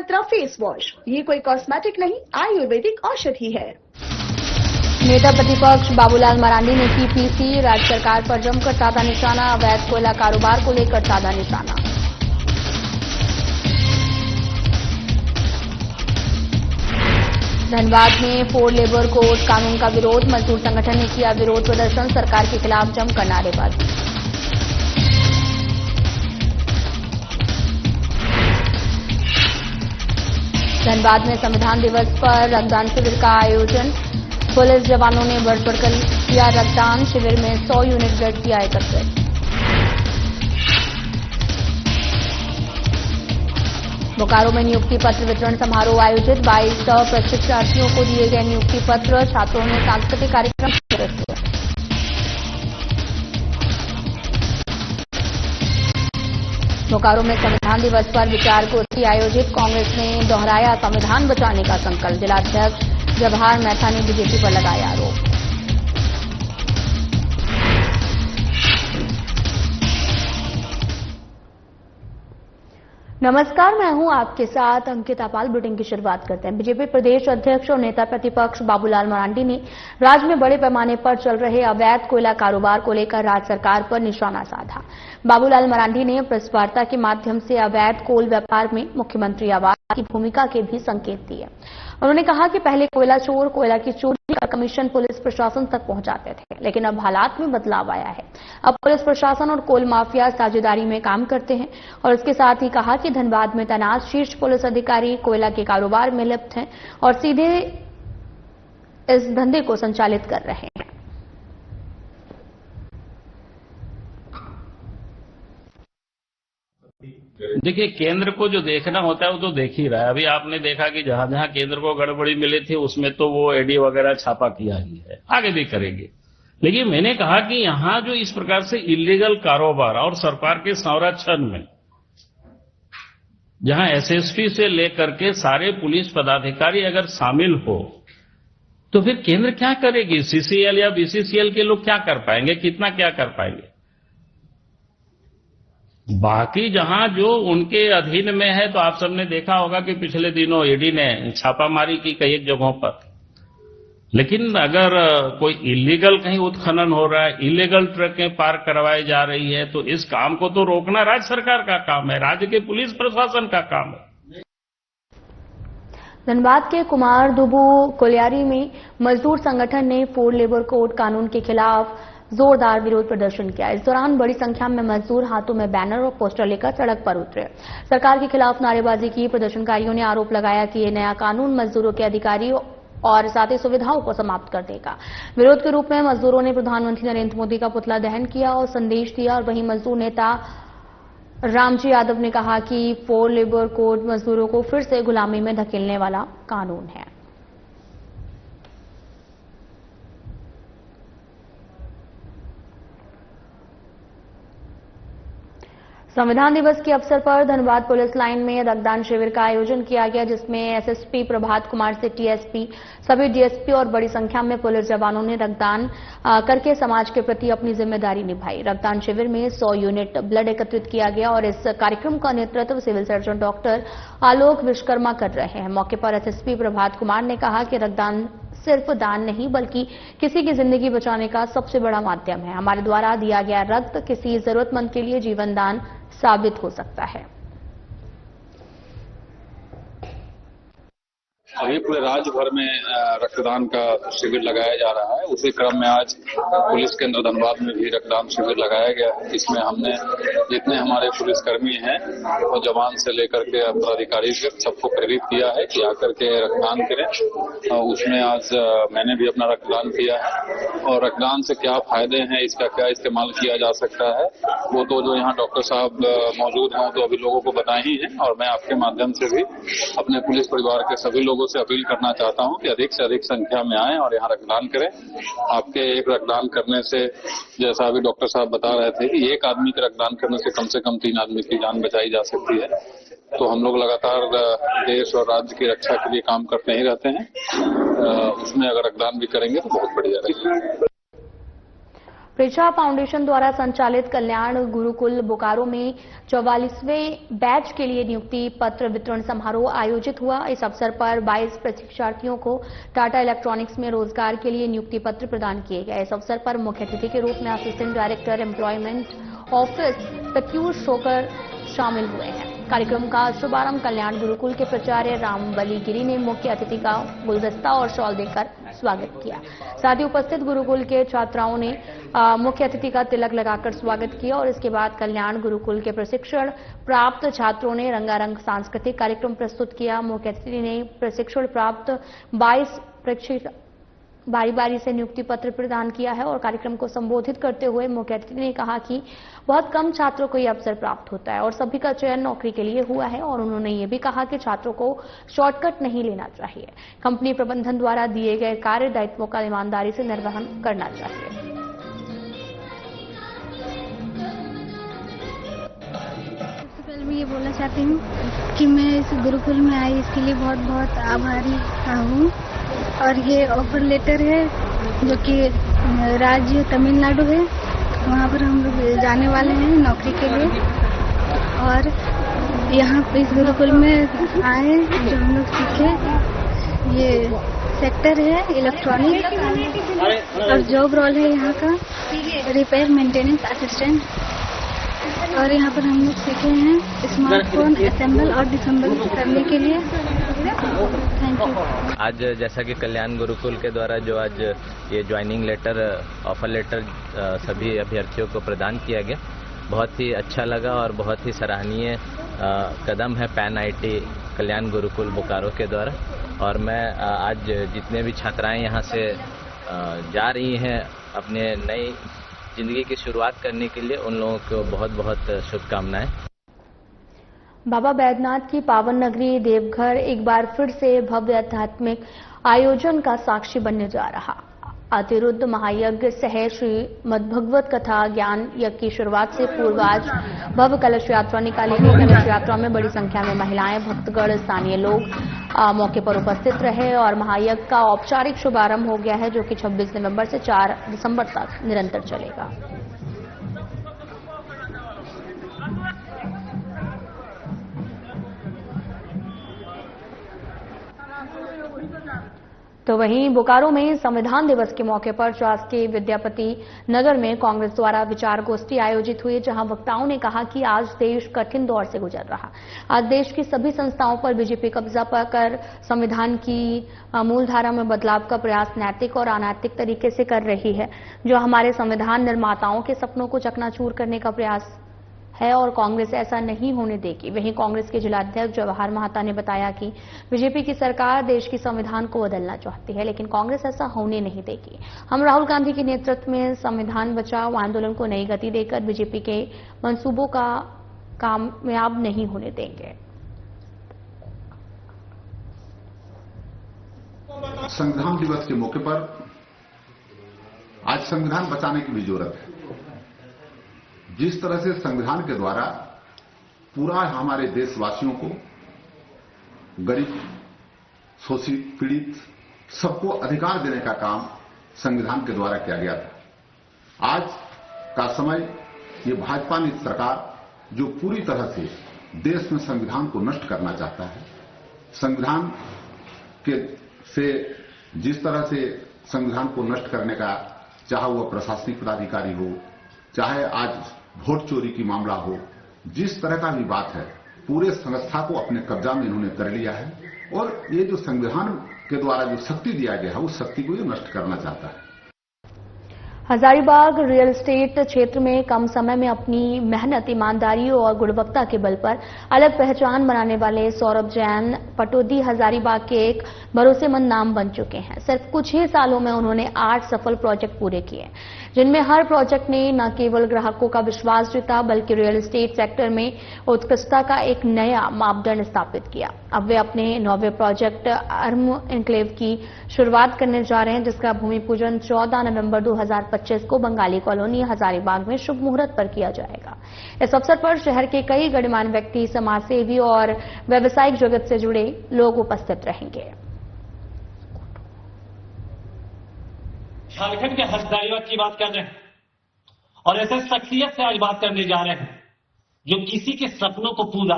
मंत्रा face wash, ये कोई cosmetic नहीं, आयुर्वेदिक औषधि है। नेता प्रतिपक्ष बाबूलाल मरांडी ने की पीसी, राज्य सरकार पर जमकर साधा निशाना, अवैध कोयला कारोबार को लेकर साधा निशाना। धनबाद में 4 लेबर कोड कानून का विरोध, मजदूर संगठन ने किया विरोध प्रदर्शन, सरकार के खिलाफ जमकर नारेबाजी। धनबाद में संविधान दिवस पर रक्तदान शिविर का आयोजन, पुलिस जवानों ने बढ़ चढ़कर किया रक्तदान, शिविर में 100 यूनिट ब्लड किया एकत्रित। बोकारो में नियुक्ति पत्र वितरण समारोह आयोजित, 22 प्रशिक्षणार्थियों को दिए गए नियुक्ति पत्र, छात्रों ने सांस्कृतिक कार्यक्रम किए। बोकारो में संविधान दिवस पर विचार गोष्ठी आयोजित, कांग्रेस ने दोहराया संविधान बचाने का संकल्प, जिलाध्यक्ष जवाहर मेहता ने बीजेपी पर लगाया आरोप। नमस्कार, मैं हूं आपके साथ अंकिता पाल। बुलेटिन की शुरुआत करते हैं। बीजेपी प्रदेश अध्यक्ष और नेता प्रतिपक्ष बाबूलाल मरांडी ने राज्य में बड़े पैमाने पर चल रहे अवैध कोयला कारोबार को लेकर राज्य सरकार पर निशाना साधा। बाबूलाल मरांडी ने प्रेस वार्ता के माध्यम से अवैध कोल व्यापार में मुख्यमंत्री आवास की भूमिका के भी संकेत दिए। उन्होंने कहा कि पहले कोयला चोर कोयला की चोरी का कमीशन पुलिस प्रशासन तक पहुंचाते थे, लेकिन अब हालात में बदलाव आया है। अब पुलिस प्रशासन और कोल माफिया साझेदारी में काम करते हैं। और इसके साथ ही कहा कि धनबाद में तैनात शीर्ष पुलिस अधिकारी कोयला के कारोबार में लिप्त हैं और सीधे इस धंधे को संचालित कर रहे हैं। देखिए, केंद्र को जो देखना होता है वो तो देख ही रहा है। अभी आपने देखा कि जहां जहां केंद्र को गड़बड़ी मिली थी उसमें तो वो एडी वगैरह छापा किया ही है, आगे भी करेंगे। लेकिन मैंने कहा कि यहां जो इस प्रकार से इलीगल कारोबार और सरकार के संरक्षण में जहां एसएसपी से लेकर के सारे पुलिस पदाधिकारी अगर शामिल हो तो फिर केंद्र क्या करेगी? सीसीएल या बीसीसीएल के लोग क्या कर पाएंगे? कितना क्या कर पाएंगे? बाकी जहां जो उनके अधीन में है तो आप सबने देखा होगा कि पिछले दिनों ईडी ने छापामारी की कई एक जगहों पर। लेकिन अगर कोई इलीगल कहीं उत्खनन हो रहा है, इलीगल ट्रकें पार्क करवाई जा रही है, तो इस काम को तो रोकना राज्य सरकार का काम है, राज्य के पुलिस प्रशासन का काम है। धनबाद के कुमार दुबू कोलियारी में मजदूर संगठन ने 4 लेबर कोड कानून के खिलाफ जोरदार विरोध प्रदर्शन किया। इस दौरान बड़ी संख्या में मजदूर हाथों में बैनर और पोस्टर लेकर सड़क पर उतरे, सरकार के खिलाफ नारेबाजी की। प्रदर्शनकारियों ने आरोप लगाया कि यह नया कानून मजदूरों के अधिकारियों और साथ ही सुविधाओं को समाप्त कर देगा। विरोध के रूप में मजदूरों ने प्रधानमंत्री नरेंद्र मोदी का पुतला दहन किया और संदेश दिया। और वहीं मजदूर नेता रामजी यादव ने कहा कि 4 लेबर कोड मजदूरों को फिर से गुलामी में धकेलने वाला कानून है। संविधान दिवस के अवसर पर धनबाद पुलिस लाइन में रक्तदान शिविर का आयोजन किया गया, जिसमें एसएसपी प्रभात कुमार से टीएसपी, सभी डीएसपी और बड़ी संख्या में पुलिस जवानों ने रक्तदान करके समाज के प्रति अपनी जिम्मेदारी निभाई। रक्तदान शिविर में 100 यूनिट ब्लड एकत्रित किया गया और इस कार्यक्रम का नेतृत्व सिविल सर्जन डॉक्टर आलोक विश्वकर्मा कर रहे हैं। मौके पर एसएसपी प्रभात कुमार ने कहा कि रक्तदान सिर्फ दान नहीं बल्कि किसी की जिंदगी बचाने का सबसे बड़ा माध्यम है। हमारे द्वारा दिया गया रक्त किसी जरूरतमंद के लिए जीवन दान साबित हो सकता है। अभी पूरे राज्य भर में रक्तदान का शिविर लगाया जा रहा है। उसी क्रम में आज पुलिस केंद्र धनबाद में भी रक्तदान शिविर लगाया गया है। इसमें हमने जितने हमारे पुलिसकर्मी हैं वो जवान से लेकर के पदाधिकारी सबको प्रेरित किया है कि आकर के रक्तदान करें। उसमें आज मैंने भी अपना रक्तदान किया है और रक्तदान से क्या फायदे हैं, इसका क्या इस्तेमाल किया जा सकता है, वो तो जो यहाँ डॉक्टर साहब मौजूद हैं तो अभी लोगों को बताए ही हैं। और मैं आपके माध्यम से भी अपने पुलिस परिवार के सभी लोगों से अपील करना चाहता हूं कि अधिक से अधिक संख्या में आएं और यहां रक्तदान करें। आपके एक रक्तदान करने से, जैसा अभी डॉक्टर साहब बता रहे थे कि एक आदमी के रक्तदान करने से कम 3 आदमी की जान बचाई जा सकती है। तो हम लोग लगातार देश और राज्य की रक्षा के लिए काम करते ही रहते हैं। उसमें अगर रक्तदान भी करेंगे तो बहुत बढ़िया रहेगा। प्रेक्षा फाउंडेशन द्वारा संचालित कल्याण गुरुकुल बोकारो में 44वें बैच के लिए नियुक्ति पत्र वितरण समारोह आयोजित हुआ। इस अवसर पर 22 प्रशिक्षार्थियों को टाटा इलेक्ट्रॉनिक्स में रोजगार के लिए नियुक्ति पत्र प्रदान किए गए। इस अवसर पर मुख्य अतिथि के रूप में assistant director employment office Pratyush shocker शामिल हुए हैं। कार्यक्रम का शुभारंभ कल्याण गुरुकुल के प्राचार्य रामबली गिरी ने मुख्य अतिथि का गुलदस्ता और शॉल देकर स्वागत किया। साथ ही उपस्थित गुरुकुल के छात्राओं ने मुख्य अतिथि का तिलक लगाकर स्वागत किया और इसके बाद कल्याण गुरुकुल के प्रशिक्षण प्राप्त छात्रों ने रंगारंग सांस्कृतिक कार्यक्रम प्रस्तुत किया। मुख्य अतिथि ने प्रशिक्षण प्राप्त 22 प्रशिक्षक बारी बारी से नियुक्ति पत्र प्रदान किया है और कार्यक्रम को संबोधित करते हुए मुख्य अतिथि ने कहा कि बहुत कम छात्रों को यह अवसर प्राप्त होता है और सभी का चयन नौकरी के लिए हुआ है और उन्होंने ये भी कहा कि छात्रों को शॉर्टकट नहीं लेना चाहिए। कंपनी प्रबंधन द्वारा दिए गए कार्य दायित्वों का ईमानदारी से निर्वहन करना चाहिए। सबसे पहले मैं ये बोलना चाहती हूँ कि मैं इस गुरुकुल में आई इसके लिए बहुत बहुत आभारी हूँ और ये ऑफर लेटर है जो कि राज्य तमिलनाडु है, वहाँ पर हम लोग जाने वाले हैं नौकरी के लिए और यहाँ पे इस गुरुकुल में आए जो हम लोग सीखे। ये सेक्टर है इलेक्ट्रॉनिक और जॉब रोल है यहाँ का रिपेयर मेंटेनेंस असिस्टेंट और यहाँ पर हम लोग सीखे हैं स्मार्टफोन असेंबल और डिसेंबल करने के लिए। Thank you. आज जैसा कि कल्याण गुरुकुल के द्वारा जो आज ये ज्वाइनिंग लेटर ऑफर लेटर सभी अभ्यर्थियों को प्रदान किया गया, बहुत ही अच्छा लगा और बहुत ही सराहनीय कदम है पैन आईटी कल्याण गुरुकुल बोकारो के द्वारा। और मैं आज जितने भी छात्राएं यहाँ से जा रही हैं अपने नई जिंदगी की शुरुआत करने के लिए, उन लोगों को बहुत बहुत शुभकामनाएं। बाबा बैद्यनाथ की पावन नगरी देवघर एक बार फिर से भव्य आध्यात्मिक आयोजन का साक्षी बनने जा रहा। अतिरुद्ध महायज्ञ सह श्रीमद्भगवत कथा ज्ञान यज्ञ की शुरुआत से पूर्व आज भव्य कलश यात्रा निकाली गई। कलश यात्रा में बड़ी संख्या में महिलाएं, भक्तगण, स्थानीय लोग मौके पर उपस्थित रहे और महायज्ञ का औपचारिक शुभारंभ हो गया है जो कि 26 नवंबर से 4 दिसंबर तक निरंतर चलेगा। तो वहीं बोकारो में संविधान दिवस के मौके पर शासकीय विद्यापति नगर में कांग्रेस द्वारा विचार गोष्ठी आयोजित हुई, जहां वक्ताओं ने कहा कि आज देश कठिन दौर से गुजर रहा। आज देश की सभी संस्थाओं पर बीजेपी कब्जा कर संविधान की मूलधारा में बदलाव का प्रयास नैतिक और अनैतिक तरीके से कर रही है, जो हमारे संविधान निर्माताओं के सपनों को चकनाचूर करने का प्रयास है और कांग्रेस ऐसा नहीं होने देगी। वहीं कांग्रेस के जिलाध्यक्ष जवाहर महाता ने बताया कि बीजेपी की सरकार देश की संविधान को बदलना चाहती है, लेकिन कांग्रेस ऐसा होने नहीं देगी। हम राहुल गांधी के नेतृत्व में संविधान बचाओ आंदोलन को नई गति देकर बीजेपी के मंसूबों का कामयाब नहीं होने देंगे। संविधान दिवस के मौके पर आज संविधान बचाने की भी जरूरत है। जिस तरह से संविधान के द्वारा पूरा हमारे देशवासियों को, गरीब, शोषित, पीड़ित सबको अधिकार देने का काम संविधान के द्वारा किया गया था। आज का समय ये भाजपा की सरकार जो पूरी तरह से देश में संविधान को नष्ट करना चाहता है, संविधान के से जिस तरह से संविधान को नष्ट करने का, चाहे वह प्रशासनिक पदाधिकारी हो, चाहे आज वोट चोरी की मामला हो, जिस तरह का भी बात है, पूरे संस्था को अपने कब्जा में इन्होंने कर लिया है और ये जो संविधान के द्वारा जो शक्ति दिया गया है उस शक्ति को ये नष्ट करना चाहता है। हजारीबाग रियल एस्टेट क्षेत्र में कम समय में अपनी मेहनत, ईमानदारी और गुणवत्ता के बल पर अलग पहचान बनाने वाले सौरभ जैन पटौदी हजारीबाग के एक भरोसेमंद नाम बन चुके हैं। सिर्फ कुछ ही सालों में उन्होंने 8 सफल प्रोजेक्ट पूरे किए, जिनमें हर प्रोजेक्ट ने न केवल ग्राहकों का विश्वास जीता बल्कि रियल एस्टेट सेक्टर में उत्कृष्टता का एक नया मापदंड स्थापित किया। अब वे अपने 9वें प्रोजेक्ट अर्म एन्क्लेव की शुरुआत करने जा रहे हैं, जिसका भूमि पूजन 14 नवंबर 2025 को बंगाली कॉलोनी हजारीबाग में शुभ मुहूर्त पर किया जाएगा। इस अवसर पर शहर के कई गणमान्य व्यक्ति, समाजसेवी और व्यावसायिक जगत से जुड़े लोग उपस्थित रहेंगे। झारखंड के हजारीबाग की बात कर रहे हैं, और ऐसे शख्सियत से आज बात करने जा रहे हैं जो किसी के सपनों को पूरा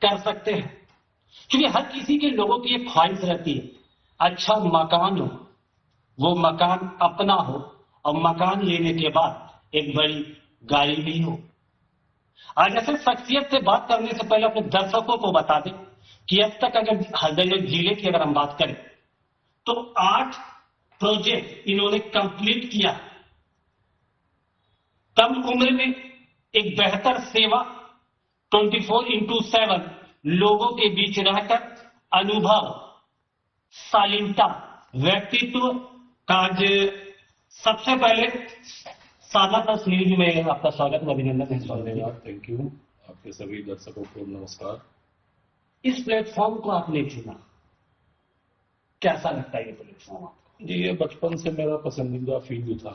कर सकते हैं। क्योंकि हर किसी के लोगों की एक ख्वाहिश रहती है, अच्छा मकान हो, वो मकान अपना हो और मकान लेने के बाद एक बड़ी गाड़ी भी हो। आज ऐसे शख्सियत से बात करने से पहले अपने दर्शकों को बता दें कि अब तक अगर हृदयनगर जिले की अगर हम बात करें तो 8 प्रोजेक्ट इन्होंने कंप्लीट किया। कम उम्र में एक बेहतर सेवा, 24/7 लोगों के बीच रहकर अनुभव, शालीनता, व्यक्तित्व का आज सबसे पहले सादा प्लस न्यूज में आपका स्वागत व अभिनंदन है। धन्यवाद, थैंक यू। आपके सभी दर्शकों को नमस्कार। इस प्लेटफॉर्म को आपने चुना, कैसा लगता है ये प्लेटफॉर्म आपको? जी, ये बचपन से मेरा पसंदीदा फील्ड था।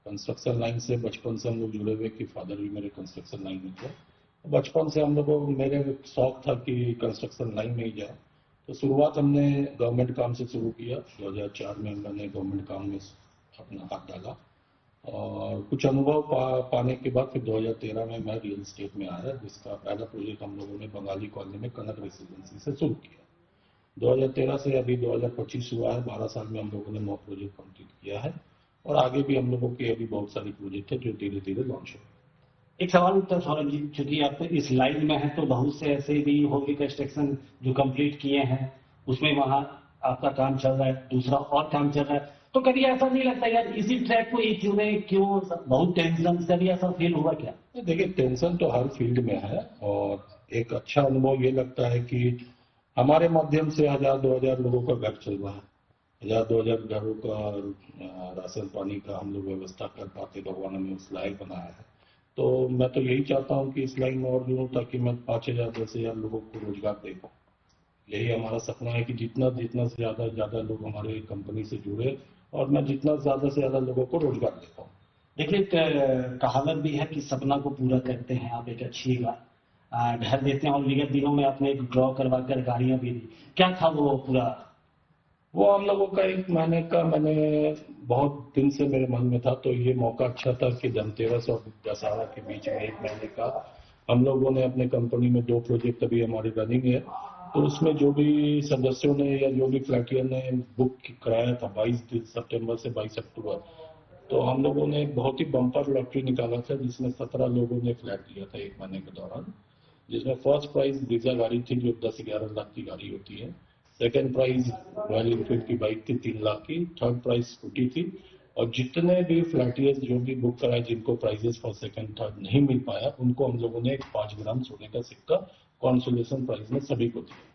कंस्ट्रक्शन लाइन से बचपन से हम लोग जुड़े हुए कि फादर भी मेरे कंस्ट्रक्शन लाइन में थे। बचपन से हम लोगों को मेरे शौक था कि कंस्ट्रक्शन लाइन में ही जाए। तो शुरुआत हमने गवर्नमेंट काम से शुरू किया। 2004 में मैंने गवर्नमेंट काम में अपना हाथ डाला और कुछ अनुभव पाने के बाद फिर 2013 में मैं रियल एस्टेट में आया, जिसका पहला प्रोजेक्ट हम लोगों ने बंगाली कॉलोनी में कनक रेसिडेंसी से शुरू किया। 2013 से अभी 2025 हुआ है, 12 साल में हम लोगों ने 9 प्रोजेक्ट कंप्लीट किया है और आगे भी हम लोगों के अभी बहुत सारी प्रोजेक्ट है जो धीरे धीरे लॉन्च हो। एक सवाल उत्तर सौरभ जी, चूंकि आप इस लाइन में हैं तो बहुत से ऐसे भी होगी कंस्ट्रक्शन जो कंप्लीट किए हैं, उसमें वहां आपका काम चल रहा है, दूसरा और काम चल रहा है, तो कभी ऐसा नहीं लगता यार इसी ट्रैक को ही चुने, क्यों? बहुत टेंशन से भी ऐसा फील हुआ क्या? देखिए, टेंशन तो हर फील्ड में है और एक अच्छा अनुभव ये लगता है कि हमारे माध्यम से 1000-2000 लोगों का घर चल रहा है। 1000-2000 घरों का राशन पानी का हम लोग व्यवस्था कर पाते, भगवान हमें उस लायक बनाया है। तो मैं तो यही चाहता हूं कि इस लाइन में और जुड़ूं ताकि मैं 5000-10,000 लोगों को रोजगार दे पाऊं। यही हमारा सपना है कि जितना से ज्यादा लोग हमारे कंपनी से जुड़े और मैं जितना ज्यादा से ज्यादा लोगों को रोजगार दे पाऊं। देखिए, कहावत भी है कि सपना को पूरा करते हैं आप एक अच्छी घर देते हैं और विगत दिनों में आपने एक ड्रॉ करवा कर गाड़ियां भी दी। क्या था वो पूरा? वो हम लोगों का 1 महीने का, मैंने बहुत दिन से मेरे मन में था, तो ये मौका अच्छा था कि धनतेरस और दशहरा के बीच में 1 महीने का हम लोगों ने अपने कंपनी में 2 प्रोजेक्ट अभी हमारी रनिंग है। तो उसमें जो भी सदस्यों ने या जो भी फ्लैटियर ने बुक कराया था 22 सितंबर से 22 अक्टूबर, तो हम लोगों ने बहुत ही बम्पर लॉटरी निकाला था जिसमें 17 लोगों ने फ्लैट लिया था 1 महीने के दौरान, जिसमें फर्स्ट प्राइज ब्रीजा गाड़ी थी जो 10-11 लाख की गाड़ी होती है। सेकेंड प्राइज रॉयल एनफील्ड की बाइक थी 3 लाख की। थर्ड प्राइज स्कूटी थी। और जितने भी फ्लैटियर्स जो भी बुक कराए जिनको प्राइजेस फॉर सेकंड थर्ड नहीं मिल पाया, उनको हम लोगों ने एक 5 ग्राम सोने का सिक्का कॉन्सोलेशन प्राइज में सभी को दिया।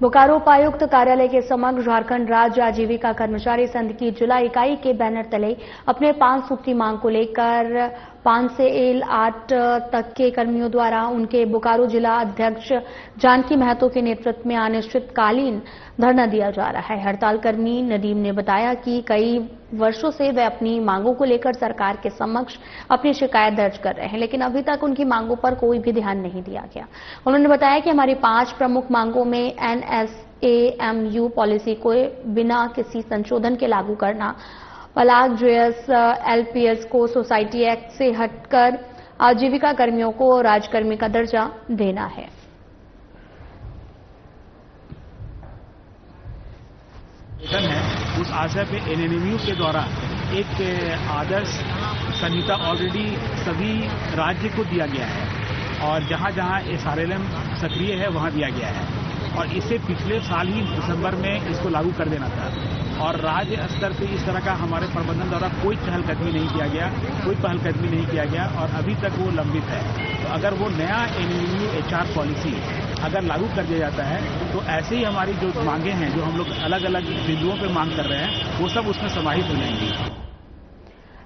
बोकारो उपायुक्त कार्यालय के समक्ष झारखंड राज्य आजीविका कर्मचारी संघ की जिला इकाई के बैनर तले अपने 5 सूत्री मांग को लेकर 5 से L8 तक के कर्मियों द्वारा उनके बोकारो जिला अध्यक्ष जानकी महतो के नेतृत्व में अनिश्चितकालीन धरना दिया जा रहा है। हड़ताल कर्मी नदीम ने बताया कि कई वर्षों से वे अपनी मांगों को लेकर सरकार के समक्ष अपनी शिकायत दर्ज कर रहे हैं, लेकिन अभी तक उनकी मांगों पर कोई भी ध्यान नहीं दिया गया। उन्होंने बताया कि हमारी 5 प्रमुख मांगों में NSAMU पॉलिसी को बिना किसी संशोधन के लागू करना, पलाग JS LPS को सोसाइटी एक्ट से हटकर आजीविका कर्मियों को राजकर्मी का दर्जा देना है। उस आशय पे NNMU के द्वारा एक आदर्श संहिता ऑलरेडी सभी राज्य को दिया गया है और जहां जहां SRLM सक्रिय है वहां दिया गया है और इसे पिछले साल ही दिसंबर में इसको लागू कर देना था और राज्य स्तर पे इस तरह का हमारे प्रबंधन द्वारा कोई चहलकदमी नहीं किया गया, कोई पहलकदमी नहीं किया गया और अभी तक वो लंबित है। तो अगर वो नया NNMU HR पॉलिसी अगर लागू कर दिया जाता है तो ऐसे ही हमारी जो मांगे हैं, जो हम लोग अलग अलग बिंदुओं पे मांग कर रहे हैं, वो सब उसमें समाहित हो जाएंगी।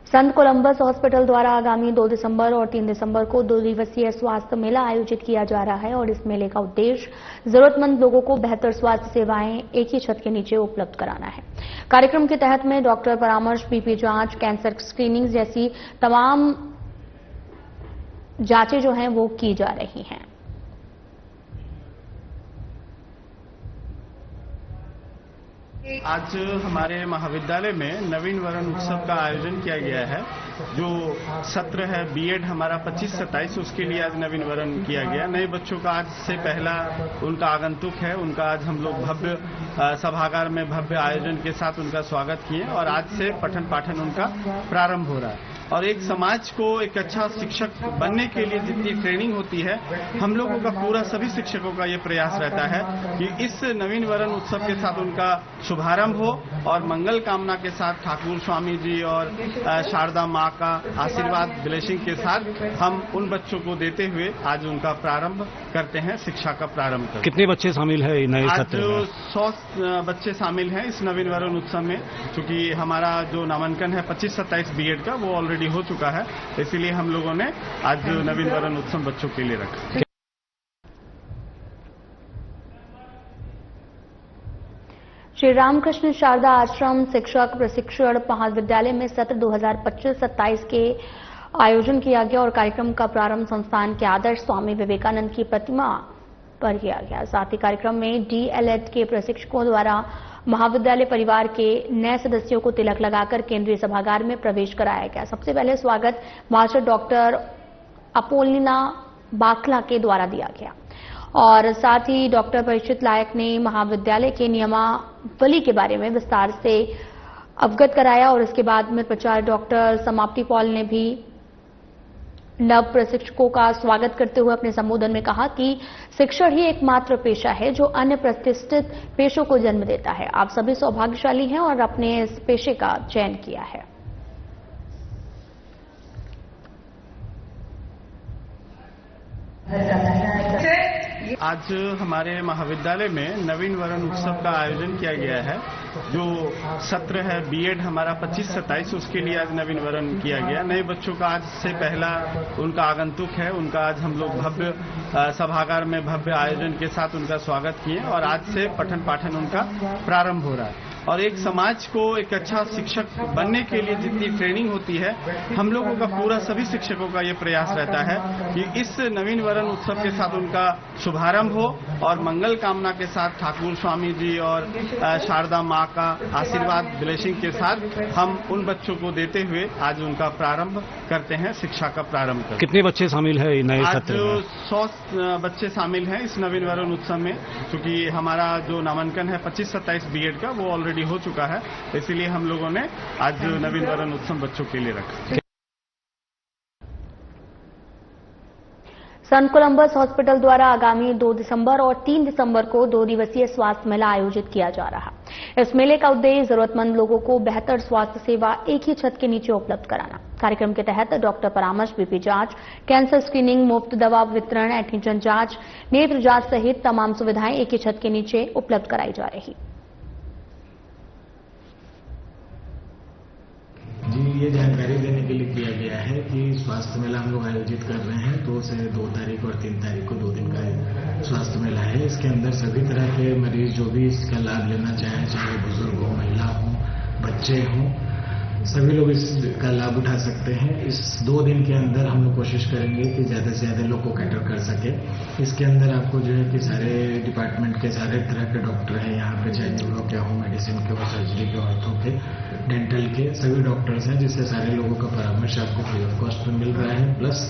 संत कोलंबस हॉस्पिटल द्वारा आगामी 2 दिसंबर और 3 दिसंबर को 2 दिवसीय स्वास्थ्य मेला आयोजित किया जा रहा है और इस मेले का उद्देश्य जरूरतमंद लोगों को बेहतर स्वास्थ्य सेवाएं एक ही छत के नीचे उपलब्ध कराना है। कार्यक्रम के तहत में डॉक्टर परामर्श, BP जांच, कैंसर स्क्रीनिंग जैसी तमाम जांचें जो हैं वो की जा रही हैं। आज हमारे महाविद्यालय में नवीन वरण उत्सव का आयोजन किया गया है। जो सत्र है बीएड हमारा 25-27 उसके लिए आज नवीन वरण किया गया। नए बच्चों का आज से पहला उनका आगंतुक है, उनका आज हम लोग भव्य सभागार में भव्य आयोजन के साथ उनका स्वागत किए और आज से पठन पाठन उनका प्रारंभ हो रहा है। और एक समाज को एक अच्छा शिक्षक बनने के लिए जितनी ट्रेनिंग होती है, हम लोगों का पूरा सभी शिक्षकों का ये प्रयास रहता है कि इस नवीन वरण उत्सव के साथ उनका शुभारंभ हो और मंगल कामना के साथ ठाकुर स्वामी जी और शारदा माँ का आशीर्वाद ब्लेसिंग के साथ हम उन बच्चों को देते हुए आज उनका प्रारंभ करते हैं, शिक्षा का प्रारंभ करते हैं। कितने बच्चे शामिल है नए सत्र में? 100 बच्चे शामिल हैं इस नवीन वरण उत्सव में, क्योंकि हमारा जो नामांकन है 25-27 बीएड का वो ऑलरेडी हो चुका है, इसीलिए हम लोगों ने आज नवीन वरण उत्सव बच्चों के लिए रखा। श्री रामकृष्ण शारदा आश्रम शिक्षक प्रशिक्षण महाविद्यालय में सत्र 2025-27 के आयोजन किया गया और कार्यक्रम का प्रारंभ संस्थान के आदर्श स्वामी विवेकानंद की प्रतिमा पर किया गया। साथ ही कार्यक्रम में डीएलएड के प्रशिक्षकों द्वारा महाविद्यालय परिवार के नए सदस्यों को तिलक लगाकर केंद्रीय सभागार में प्रवेश कराया गया। सबसे पहले स्वागत मास्टर डॉक्टर अपोलिना बाखला के द्वारा दिया गया और साथ ही डॉक्टर परीक्षित लायक ने महाविद्यालय के नियमावली के बारे में विस्तार से अवगत कराया और इसके बाद में प्राचार्य डॉक्टर समाप्ति पॉल ने भी नव प्रशिक्षकों का स्वागत करते हुए अपने संबोधन में कहा कि शिक्षण ही एकमात्र पेशा है जो अन्य प्रतिष्ठित पेशों को जन्म देता है। आप सभी सौभाग्यशाली हैं और अपने इस पेशे का चयन किया है। आज हमारे महाविद्यालय में नवीन वरण उत्सव का आयोजन किया गया है। जो सत्र है बीएड हमारा 25-27 उसके लिए आज नवीन वरण किया गया। नए बच्चों का आज से पहला उनका आगंतुक है, उनका आज हम लोग भव्य सभागार में भव्य आयोजन के साथ उनका स्वागत किए और आज से पठन पाठन उनका प्रारंभ हो रहा है। और एक समाज को एक अच्छा शिक्षक बनने के लिए जितनी ट्रेनिंग होती है, हम लोगों का पूरा सभी शिक्षकों का ये प्रयास रहता है कि इस नवीन वरण उत्सव के साथ उनका शुभारंभ हो और मंगल कामना के साथ ठाकुर स्वामी जी और शारदा माँ का आशीर्वाद ब्लेसिंग के साथ हम उन बच्चों को देते हुए आज उनका प्रारंभ करते हैं, शिक्षा का प्रारंभ करते हैं। कितने बच्चे शामिल है नए सत्र में? 100 बच्चे शामिल हैं इस नवीन वरण उत्सव में, क्योंकि हमारा जो नामांकन है 25-27 बीएड का वो ऑलरेडी हो चुका है, इसीलिए हम लोगों ने आज नवीन वरण उत्सव बच्चों के लिए रखा। संत कोलंबस हॉस्पिटल द्वारा आगामी 2 दिसंबर और 3 दिसंबर को 2 दिवसीय स्वास्थ्य मेला आयोजित किया जा रहा। इस मेले का उद्देश्य जरूरतमंद लोगों को बेहतर स्वास्थ्य सेवा एक ही छत के नीचे उपलब्ध कराना। कार्यक्रम के तहत डॉक्टर परामर्श, बीपी जांच, कैंसर स्क्रीनिंग, मुफ्त दवा वितरण, एंटीजन जांच, नेत्र जांच सहित तमाम सुविधाएं एक ही छत के नीचे उपलब्ध कराई जा रही। जी, ये जानकारी देने के लिए किया गया है कि स्वास्थ्य मेला हम लोग आयोजित कर रहे हैं। 2 से 2 तारीख और 3 तारीख को 2 दिन का स्वास्थ्य मेला है। इसके अंदर सभी तरह के मरीज जो भी इसका लाभ लेना चाहें, चाहे बुजुर्ग हो, महिला हो, बच्चे हों, सभी लोग इसका लाभ उठा सकते हैं। इस 2 दिन के अंदर हम लोग कोशिश करेंगे कि ज्यादा से ज्यादा लोग को कैटर कर सके। इसके अंदर आपको जो है कि सारे डिपार्टमेंट के सारे तरह के डॉक्टर हैं यहाँ पे, चाहे न्यूरो के हो, मेडिसिन के हो, सर्जरी के, ऑर्थो के, डेंटल के, सभी डॉक्टर्स हैं, जिससे सारे लोगों का परामर्श आपको फ्री ऑफ कॉस्ट में मिल रहा है। प्लस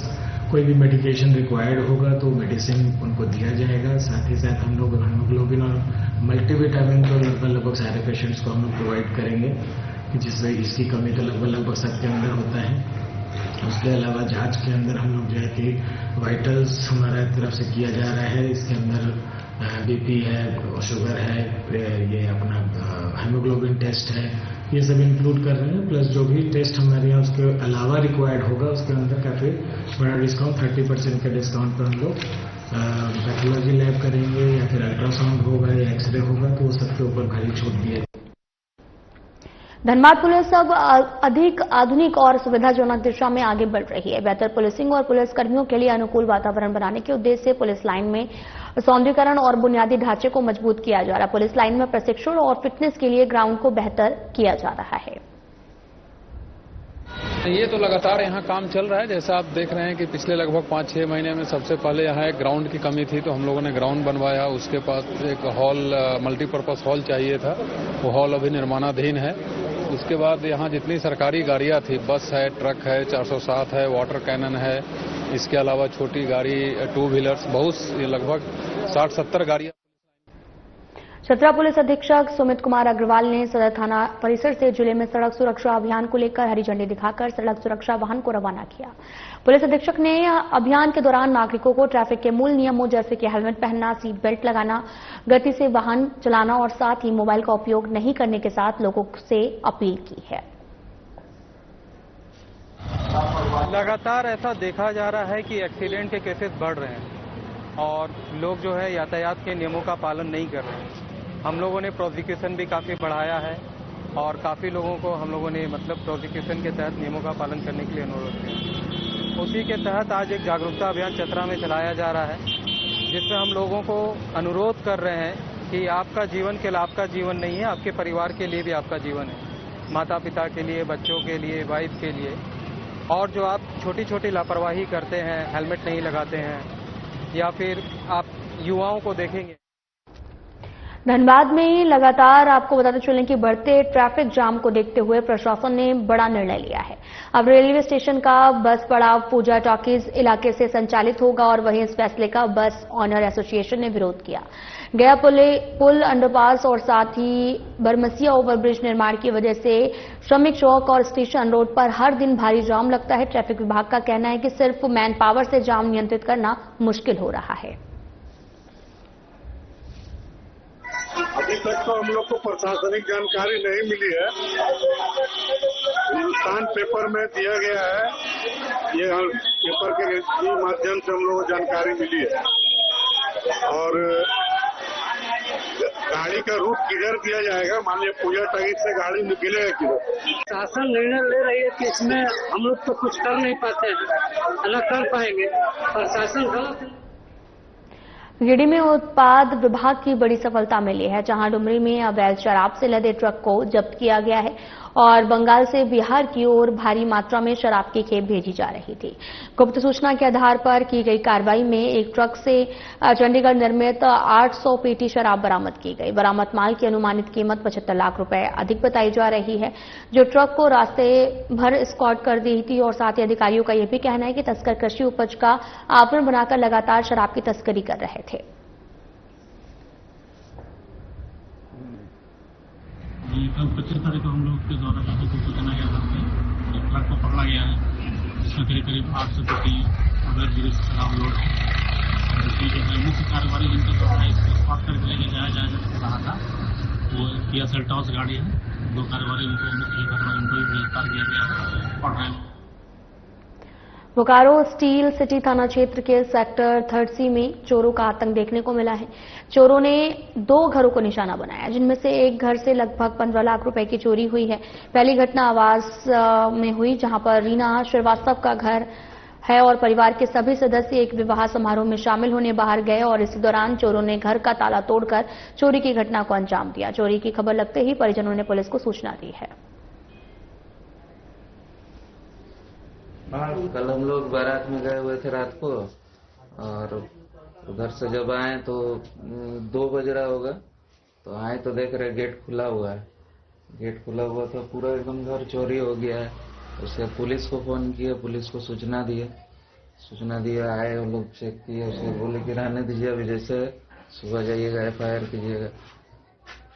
कोई भी मेडिकेशन रिक्वायर्ड होगा तो मेडिसिन उनको दिया जाएगा। साथ ही साथ हम लोग हीमोग्लोबिन और मल्टीविटामिन तो लगभग सारे पेशेंट्स को हम लोग प्रोवाइड करेंगे, जिससे इसकी कमी तो लगभग सबके अंदर होता है। उसके अलावा जांच के अंदर हम लोग जो है कि वाइटल्स हमारा तरफ से किया जा रहा है। इसके अंदर बीपी है, शुगर है, ये अपना हीमोग्लोबिन टेस्ट है, ये सब इंक्लूड कर रहे हैं। प्लस जो भी टेस्ट हमारे यहाँ उसके अलावा रिक्वायर्ड होगा उसके अंदर काफी बड़ा डिस्काउंट, 30% के डिस्काउंट पर हम लोग पैथोलॉजी लैब करेंगे या फिर अल्ट्रासाउंड होगा या एक्सरे होगा, तो वो सबके ऊपर भारी छूट दी है। धनबाद पुलिस अब अधिक आधुनिक और सुविधाजनक दिशा में आगे बढ़ रही है। बेहतर पुलिसिंग और पुलिस कर्मियों के लिए अनुकूल वातावरण बनाने के उद्देश्य से पुलिस लाइन में सौंदर्यीकरण और बुनियादी ढांचे को मजबूत किया जा रहा है। पुलिस लाइन में प्रशिक्षण और फिटनेस के लिए ग्राउंड को बेहतर किया जा रहा है। ये तो लगातार यहाँ काम चल रहा है। जैसा आप देख रहे हैं कि पिछले लगभग 5-6 महीने में सबसे पहले यहाँ एक ग्राउंड की कमी थी, तो हम लोगों ने ग्राउंड बनवाया। उसके बाद एक हॉल, मल्टीपर्पज हॉल चाहिए था, वो हॉल अभी निर्माणाधीन है। उसके बाद यहाँ जितनी सरकारी गाड़ियाँ थी, बस है, ट्रक है, 407 है, वाटर कैनन है, इसके अलावा छोटी गाड़ी, 2 व्हीलर्स, बहुत लगभग 60-70 गाड़ियाँ। चतरा पुलिस अधीक्षक सुमित कुमार अग्रवाल ने सदर थाना परिसर से जिले में सड़क सुरक्षा अभियान को लेकर हरी झंडी दिखाकर सड़क सुरक्षा वाहन को रवाना किया। पुलिस अधीक्षक ने अभियान के दौरान नागरिकों को ट्रैफिक के मूल नियमों जैसे कि हेलमेट पहनना, सीट बेल्ट लगाना, गति से वाहन चलाना और साथ ही मोबाइल का उपयोग नहीं करने के साथ लोगों से अपील की है। लगातार ऐसा देखा जा रहा है कि एक्सीडेंट के केसेस बढ़ रहे हैं और लोग जो है यातायात के नियमों का पालन नहीं कर रहे हैं। हम लोगों ने प्रोसिक्यूशन भी काफ़ी बढ़ाया है और काफ़ी लोगों को हम लोगों ने प्रोसिक्यूशन के तहत नियमों का पालन करने के लिए अनुरोध किया। उसी के तहत आज एक जागरूकता अभियान चतरा में चलाया जा रहा है, जिसमें हम लोगों को अनुरोध कर रहे हैं कि आपका जीवन केवल आपका जीवन नहीं है, आपके परिवार के लिए भी आपका जीवन है, माता पिता के लिए, बच्चों के लिए, वाइफ के लिए। और जो आप छोटी छोटी लापरवाही करते हैं, हेलमेट नहीं लगाते हैं या फिर आप युवाओं को देखेंगे। धनबाद में लगातार आपको बताते चलें कि बढ़ते ट्रैफिक जाम को देखते हुए प्रशासन ने बड़ा निर्णय लिया है। अब रेलवे स्टेशन का बस पड़ाव पूजा टॉकीज इलाके से संचालित होगा और वहीं इस फैसले का बस ऑनर एसोसिएशन ने विरोध किया। गया पुल अंडरपास और साथ ही बरमसिया ओवरब्रिज निर्माण की वजह से श्रमिक चौक और स्टेशन रोड पर हर दिन भारी जाम लगता है। ट्रैफिक विभाग का कहना है कि सिर्फ मैन पावर से जाम नियंत्रित करना मुश्किल हो रहा है। अभी तक तो हम लोग को प्रशासनिक जानकारी नहीं मिली है। हिंदुस्तान पेपर में दिया गया है, ये पेपर के माध्यम से हम लोग को जानकारी मिली है। और गाड़ी का रूट किधर दिया जाएगा, मान लीजिए पूजा टॉकीज से गाड़ी निकलेगा किधर। शासन निर्णय ले रही है कि इसमें हम लोग तो कुछ कर नहीं पाते हैं, न कर पाएंगे। प्रशासन गलत है। गिरिडीह में उत्पाद विभाग की बड़ी सफलता मिली है, जहां डुमरी में अवैध शराब से लदे ट्रक को जब्त किया गया है और बंगाल से बिहार की ओर भारी मात्रा में शराब की खेप भेजी जा रही थी। गुप्त सूचना के आधार पर की गई कार्रवाई में एक ट्रक से चंडीगढ़ निर्मित 800 पेटी शराब बरामद की गई। बरामद माल की अनुमानित कीमत 75 लाख रुपए अधिक बताई जा रही है, जो ट्रक को रास्ते भर स्कॉट कर दी थी। और साथ ही अधिकारियों का यह भी कहना है कि तस्कर कृषि उपज का आवरण बनाकर लगातार शराब की तस्करी कर रहे थे। कल 25 तारीख को हम लोग के द्वारा जो सूचना के आधार पर एक ट्रक को पकड़ा गया है, जिसमें करीब 800 पेटी अवैध विदेश शराब लोड है। इसमें जो है मुख्य कारोबारी जिनके द्वारा इसको स्पॉट करके लेके जाया जा रहा था, वो किया सेल्टॉस गाड़ी है। 2 कारोबारी उनको मुख्य कारोबारी उनको भी गिरफ्तार किया गया है। पढ़ रहे हैं। बोकारो स्टील सिटी थाना क्षेत्र के सेक्टर 3C में चोरों का आतंक देखने को मिला है। चोरों ने 2 घरों को निशाना बनाया, जिनमें से एक घर से लगभग 15 लाख रुपए की चोरी हुई है। पहली घटना आवास में हुई, जहां पर रीना श्रीवास्तव का घर है और परिवार के सभी सदस्य एक विवाह समारोह में शामिल होने बाहर गए और इसी दौरान चोरों ने घर का ताला तोड़कर चोरी की घटना को अंजाम दिया। चोरी की खबर लगते ही परिजनों ने पुलिस को सूचना दी है। कल हम लोग बारात में गए हुए थे रात को, और उधर से जब आए तो 2 बज रहा होगा, तो आए तो देख रहे गेट खुला हुआ है। गेट खुला हुआ था, पूरा एकदम घर चोरी हो गया है। उससे पुलिस को फोन किया, पुलिस को सूचना दिया, आए वो लोग चेक किए, उसे बोले कि रहने दीजिए, अभी जैसे सुबह जाइएगा FIR कीजिएगा।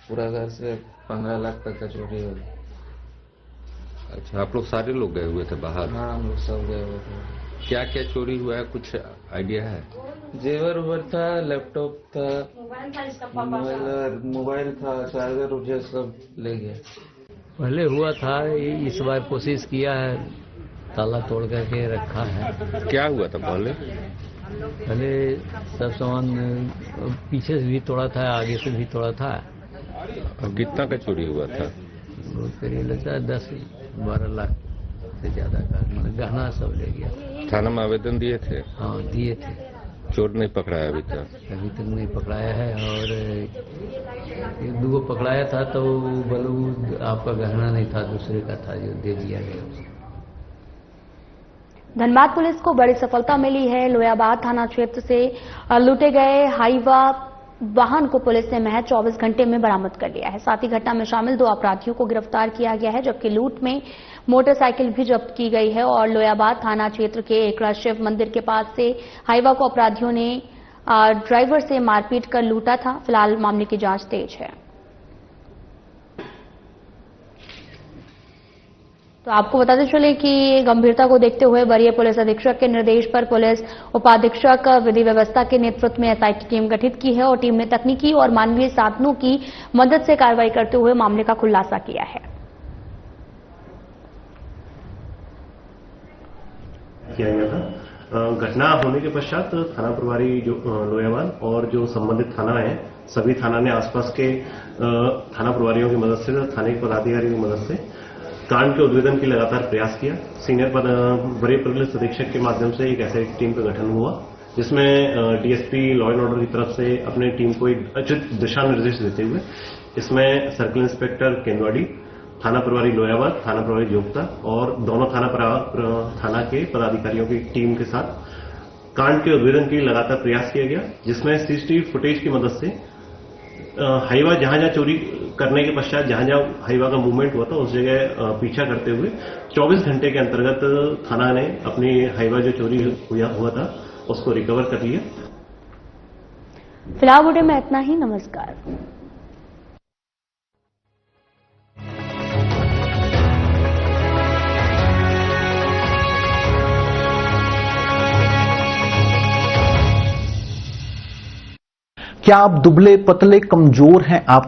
पूरा घर से 15 लाख तक का चोरी हो गया। अच्छा, आप लोग सारे लोग गए हुए थे बाहर? हाँ, हम लोग सब गए हुए थे। क्या क्या चोरी हुआ है, कुछ आइडिया है? जेवर उवर था, लैपटॉप था, मोबाइल था, चार्जर उर्जर सब ले गया। पहले हुआ था, इस बार कोशिश किया है, ताला तोड़ करके रखा है। क्या हुआ था पहले? पहले सब सामान पीछे से भी तोड़ा था, आगे से भी तोड़ा था। अब कितना का चोरी हुआ था? करीब लगता है 10-12 लाख से ज्यादा का, मतलब गहना सब ले गया। थाना में आवेदन दिए थे? हाँ, दिए थे। चोर नहीं पकड़ाया अभी तक? अभी तक नहीं पकड़ाया है, और 1-2 पकड़ाया था तो बोलो आपका गहना नहीं था, दूसरे का था, जो दे दिया गया। धनबाद पुलिस को बड़ी सफलता मिली है। लोयाबाद थाना क्षेत्र से लूटे गए हाईवा वाहन को पुलिस ने महज 24 घंटे में बरामद कर लिया है। साथ ही घटना में शामिल 2 अपराधियों को गिरफ्तार किया गया है, जबकि लूट में मोटरसाइकिल भी जब्त की गई है। और लोयाबाद थाना क्षेत्र के एकड़ा शिव मंदिर के पास से हाईवा को अपराधियों ने ड्राइवर से मारपीट कर लूटा था। फिलहाल मामले की जांच तेज है। तो आपको बताते चले कि गंभीरता को देखते हुए वरीय पुलिस अधीक्षक के निर्देश पर पुलिस उपाधीक्षक विधि व्यवस्था के नेतृत्व में एसआईटी टीम गठित की है और टीम ने तकनीकी और मानवीय साधनों की मदद से कार्रवाई करते हुए मामले का खुलासा किया है। किया गया था। घटना होने के पश्चात थाना प्रभारी जो लोयाबाद और जो संबंधित थाना है, सभी थाना ने आसपास के थाना प्रभारियों की मदद से, थाने के पदाधिकारियों की मदद से कांड के उद्भेदन की लगातार प्रयास किया। सीनियर वरीय पुलिस अधीक्षक के माध्यम से एक ऐसे टीम का गठन हुआ, जिसमें डीएसपी लॉ एंड ऑर्डर की तरफ से अपने टीम को एक उचित दिशा निर्देश देते हुए इसमें सर्किल इंस्पेक्टर केंदवाड़ी, थाना प्रभारी लोयाबाद, थाना प्रभारी जोगता और दोनों थाना के पदाधिकारियों की टीम के साथ कांड के उद्भेदन के लिए लगातार प्रयास किया गया, जिसमें सीसीटीवी फुटेज की मदद से हाईवा जहां चोरी करने के पश्चात जहां हाईवा का मूवमेंट हुआ था उस जगह पीछा करते हुए 24 घंटे के अंतर्गत थाना ने अपनी हाईवा जो चोरी हुआ था उसको रिकवर कर लिया। फिलहाल वीडियो में इतना ही। नमस्कार। क्या आप दुबले पतले कमजोर हैं? आप